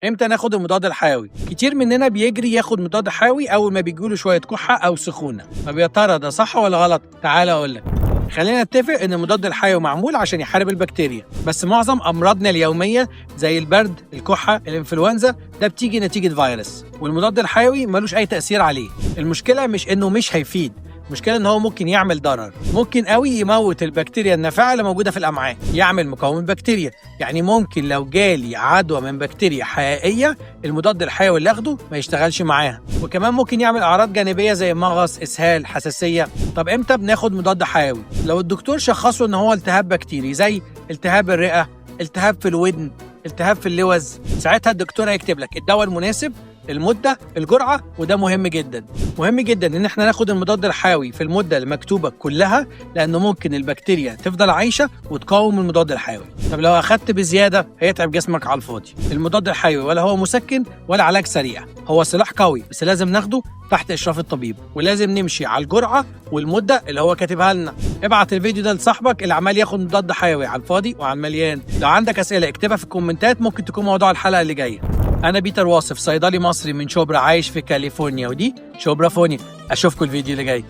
امتى ناخد المضاد الحيوي؟ كتير مننا بيجري ياخد مضاد حيوي اول ما بيجيله شويه كحه او سخونه. طب يا ترى ده صح ولا غلط؟ تعال اقول لك. خلينا نتفق ان المضاد الحيوي معمول عشان يحارب البكتيريا، بس معظم امراضنا اليوميه زي البرد، الكحه، الانفلونزا ده بتيجي نتيجه فيروس، والمضاد الحيوي ملوش اي تاثير عليه. المشكله مش انه مش هيفيد، المشكله ان هو ممكن يعمل ضرر، ممكن قوي يموت البكتيريا النافعه اللي موجوده في الامعاء، يعمل مقاومه بكتيريا. يعني ممكن لو جالي عدوى من بكتيريا حقيقيه المضاد الحيوي اللي اخده ما يشتغلش معاها، وكمان ممكن يعمل اعراض جانبيه زي مغص، اسهال، حساسيه. طب امتى بناخد مضاد حيوي؟ لو الدكتور شخصه ان هو التهاب بكتيري زي التهاب الرئه، التهاب في الودن، التهاب في اللوز، ساعتها الدكتور هيكتب لك الدواء المناسب، المدة، الجرعة، وده مهم جدا. مهم جدا ان احنا ناخد المضاد الحيوي في المدة المكتوبة كلها، لانه ممكن البكتيريا تفضل عايشة وتقاوم المضاد الحيوي. طب لو اخدت بزيادة هيتعب جسمك على الفاضي. المضاد الحيوي ولا هو مسكن ولا علاج سريع، هو سلاح قوي بس لازم ناخده تحت اشراف الطبيب، ولازم نمشي على الجرعة والمدة اللي هو كاتبها لنا. ابعت الفيديو ده لصاحبك اللي عمال ياخد مضاد حيوي على الفاضي وعلى المليان. لو عندك اسئلة اكتبها في الكومنتات، ممكن تكون موضوع الحلقة اللي جاية. أنا بيتر واصف، صيدلي مصري من شبرا عايش في كاليفورنيا، ودي شبرا فونيا. أشوفكم الفيديو اللي جاي.